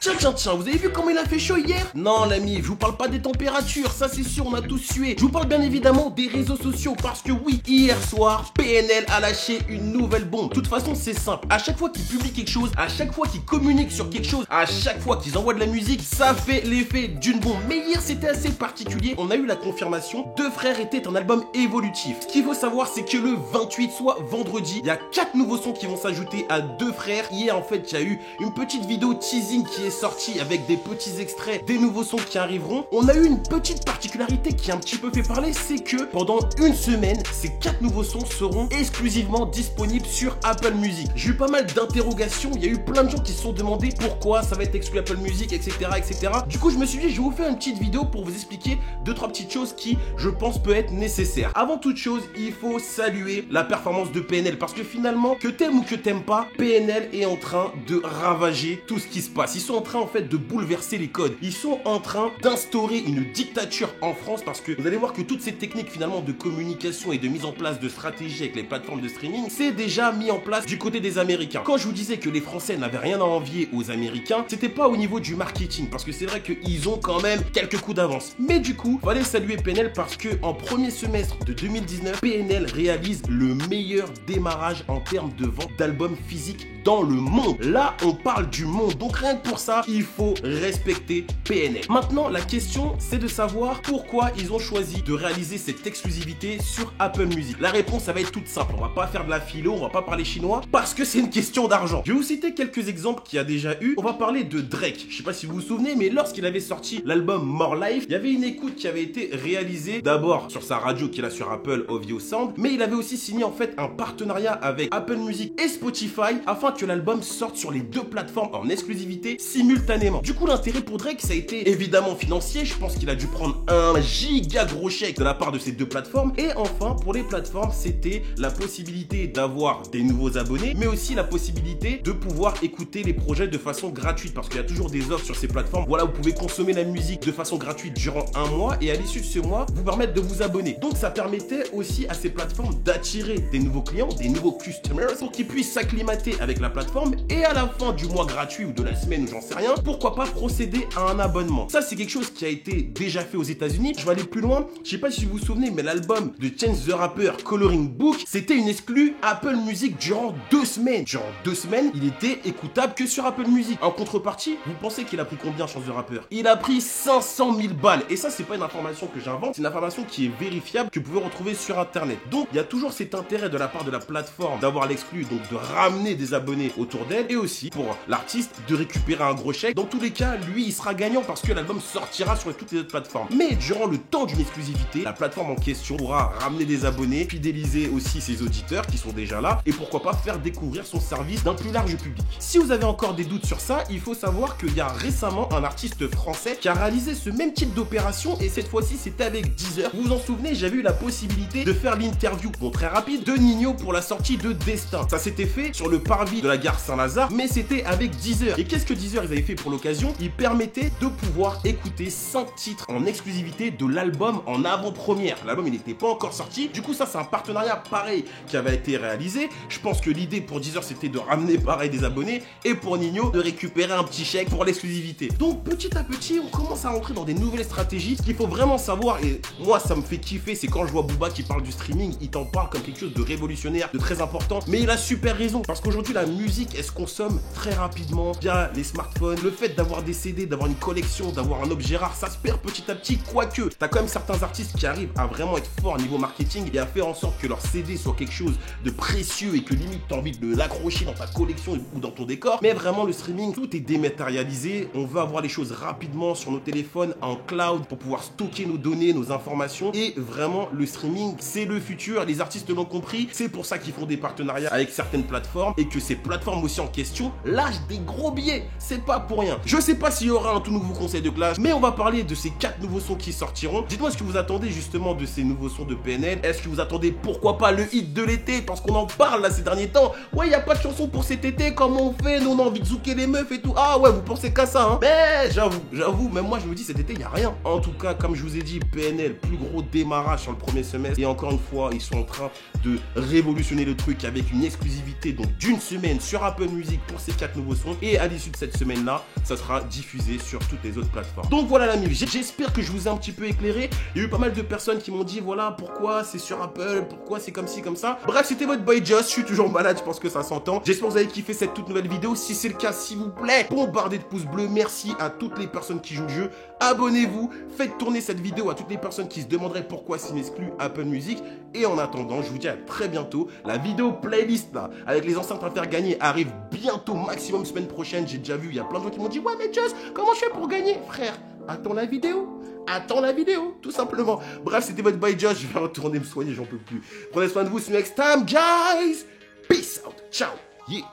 Tiens, vous avez vu comment il a fait chaud hier? Non l'ami, je vous parle pas des températures, ça c'est sûr, on a tous sué. Je vous parle bien évidemment des réseaux sociaux parce que oui, hier soir, PNL a lâché une nouvelle bombe. De toute façon, c'est simple, à chaque fois qu'ils publient quelque chose, à chaque fois qu'ils communiquent sur quelque chose, à chaque fois qu'ils envoient de la musique, ça fait l'effet d'une bombe. Mais hier, c'était assez particulier, on a eu la confirmation, Deux Frères était un album évolutif. Ce qu'il faut savoir, c'est que le 28, soit vendredi, il y a 4 nouveaux sons qui vont s'ajouter à Deux Frères. Hier, en fait, il y a eu une petite vidéo teasing qui est sorti avec des petits extraits des nouveaux sons qui arriveront. On a eu une petite particularité qui a un petit peu fait parler, c'est que pendant une semaine, ces 4 nouveaux sons seront exclusivement disponibles sur Apple Music. J'ai eu pas mal d'interrogations, il y a eu plein de gens qui se sont demandé pourquoi ça va être exclu Apple Music, etc. etc. Du coup, je me suis dit, je vais vous faire une petite vidéo pour vous expliquer 2-3 petites choses qui, je pense, peut être nécessaires. Avant toute chose, il faut saluer la performance de PNL parce que finalement, que t'aimes ou que t'aimes pas, PNL est en train de ravager tout ce qui se passe. Ils sont en train en fait de bouleverser les codes. Ils sont en train d'instaurer une dictature en France parce que vous allez voir que toutes ces techniques finalement de communication et de mise en place de stratégies avec les plateformes de streaming, c'est déjà mis en place du côté des Américains. Quand je vous disais que les Français n'avaient rien à envier aux Américains, c'était pas au niveau du marketing parce que c'est vrai qu'ils ont quand même quelques coups d'avance. Mais du coup, fallait saluer PNL parce que en premier semestre de 2019, PNL réalise le meilleur démarrage en termes de vente d'albums physiques dans le monde. Là, on parle du monde. Donc rien que pour ça, il faut respecter PNL. Maintenant, la question, c'est de savoir pourquoi ils ont choisi de réaliser cette exclusivité sur Apple Music. La réponse, ça va être toute simple. On va pas faire de la philo, on va pas parler chinois, parce que c'est une question d'argent. Je vais vous citer quelques exemples qu'il y a déjà eu. On va parler de Drake. Je sais pas si vous vous souvenez, mais lorsqu'il avait sorti l'album More Life, il y avait une écoute qui avait été réalisée d'abord sur sa radio qu'il a sur Apple Audio Sound, mais il avait aussi signé en fait un partenariat avec Apple Music et Spotify afin que l'album sorte sur les deux plateformes en exclusivité simultanément. Du coup, l'intérêt pour Drake, ça a été évidemment financier. Je pense qu'il a dû prendre un giga gros chèque de la part de ces deux plateformes. Et enfin, pour les plateformes, c'était la possibilité d'avoir des nouveaux abonnés, mais aussi la possibilité de pouvoir écouter les projets de façon gratuite parce qu'il y a toujours des offres sur ces plateformes. Voilà, vous pouvez consommer la musique de façon gratuite durant un mois et à l'issue de ce mois, vous permettre de vous abonner. Donc, ça permettait aussi à ces plateformes d'attirer des nouveaux clients, des nouveaux customers pour qu'ils puissent s'acclimater avec la plateforme et à la fin du mois gratuit ou de la semaine ou j'en sais rien, pourquoi pas procéder à un abonnement. Ça, c'est quelque chose qui a été déjà fait aux États-Unis. Je vais aller plus loin. Je sais pas si vous vous souvenez, mais l'album de Chance the Rapper, Coloring Book, c'était une exclue Apple Music durant 2 semaines. Durant 2 semaines, il était écoutable que sur Apple Music. En contrepartie, vous pensez qu'il a pris combien, Chance the Rapper? Il a pris 500 000 balles. Et ça, c'est pas une information que j'invente, c'est une information qui est vérifiable, que vous pouvez retrouver sur Internet. Donc, il y a toujours cet intérêt de la part de la plateforme d'avoir l'exclu, donc de ramener des abonnés autour d'elle, et aussi pour l'artiste de récupérer un gros chèque. Dans tous les cas, lui, il sera gagnant parce que l'album sortira sur toutes les autres plateformes. Mais durant le temps d'une exclusivité, la plateforme en question pourra ramener des abonnés, fidéliser aussi ses auditeurs qui sont déjà là, et pourquoi pas faire découvrir son service d'un plus large public. Si vous avez encore des doutes sur ça, il faut savoir qu'il y a récemment un artiste français qui a réalisé ce même type d'opération, et cette fois-ci, c'était avec Deezer. Vous vous en souvenez, j'avais eu la possibilité de faire l'interview, bon très rapide, de Nino pour la sortie de Destin. Ça s'était fait sur le parvis de la gare Saint-Lazare, mais c'était avec Deezer. Et qu'est-ce que Deezer ils avaient fait pour l'occasion? Ils permettaient de pouvoir écouter 5 titres en exclusivité de l'album en avant-première. L'album il n'était pas encore sorti. Du coup ça c'est un partenariat pareil qui avait été réalisé. Je pense que l'idée pour Deezer c'était de ramener pareil des abonnés et pour Nino de récupérer un petit chèque pour l'exclusivité. Donc petit à petit on commence à rentrer dans des nouvelles stratégies. Ce qu'il faut vraiment savoir, et moi ça me fait kiffer, c'est quand je vois Booba qui parle du streaming, il t'en parle comme quelque chose de révolutionnaire, de très important, mais il a super raison parce qu'aujourd'hui la musique elle se consomme très rapidement via les smartphones. Le fait d'avoir des CD, d'avoir une collection, d'avoir un objet rare, ça se perd petit à petit, quoique t'as quand même certains artistes qui arrivent à vraiment être forts au niveau marketing et à faire en sorte que leur CD soit quelque chose de précieux et que limite t'as envie de l'accrocher dans ta collection ou dans ton décor. Mais vraiment le streaming, tout est dématérialisé, on veut avoir les choses rapidement sur nos téléphones en cloud pour pouvoir stocker nos données, nos informations, et vraiment le streaming c'est le futur, les artistes l'ont compris, c'est pour ça qu'ils font des partenariats avec certaines plateformes et que ces plateformes aussi en question lâchent des gros billets, c'est pas pour rien. Je sais pas s'il y aura un tout nouveau conseil de classe, mais on va parler de ces 4 nouveaux sons qui sortiront. Dites-moi ce que vous attendez justement de ces nouveaux sons de PNL. Est-ce que vous attendez pourquoi pas le hit de l'été, parce qu'on en parle là ces derniers temps. Ouais, il y a pas de chanson pour cet été, comment on fait? Nous on a envie de zouker les meufs et tout. Ah ouais, vous pensez qu'à ça hein? Mais j'avoue, même moi je me dis cet été il y a rien. En tout cas, comme je vous ai dit, PNL, plus gros démarrage sur le premier semestre, et encore une fois, ils sont en train de révolutionner le truc avec une exclusivité donc d'une semaine sur Apple Music pour ces 4 nouveaux sons, et à l'issue de cette semaine semaine-là, ça sera diffusé sur toutes les autres plateformes. Donc voilà l'ami, j'espère que je vous ai un petit peu éclairé. Il y a eu pas mal de personnes qui m'ont dit voilà pourquoi c'est sur Apple, pourquoi c'est comme ci comme ça. Bref, c'était votre boy Josh, je suis toujours malade, je pense que ça s'entend. J'espère que vous avez kiffé cette toute nouvelle vidéo. Si c'est le cas, s'il vous plaît, bombardez de pouces bleus. Merci à toutes les personnes qui jouent le jeu. Abonnez-vous, faites tourner cette vidéo à toutes les personnes qui se demanderaient pourquoi c'est exclu Apple Music. Et en attendant, je vous dis à très bientôt. La vidéo playlist là, avec les enceintes à faire gagner, arrive bientôt, maximum semaine prochaine. J'ai déjà vu, il y a plein de gens qui m'ont dit ouais mais Josh, comment je fais pour gagner? Frère, attends la vidéo. Attends la vidéo, tout simplement. Bref, c'était votre boy Josh. Je vais retourner me soigner, j'en peux plus. Prenez soin de vous, see you next time, guys. Peace out. Ciao. Yeah.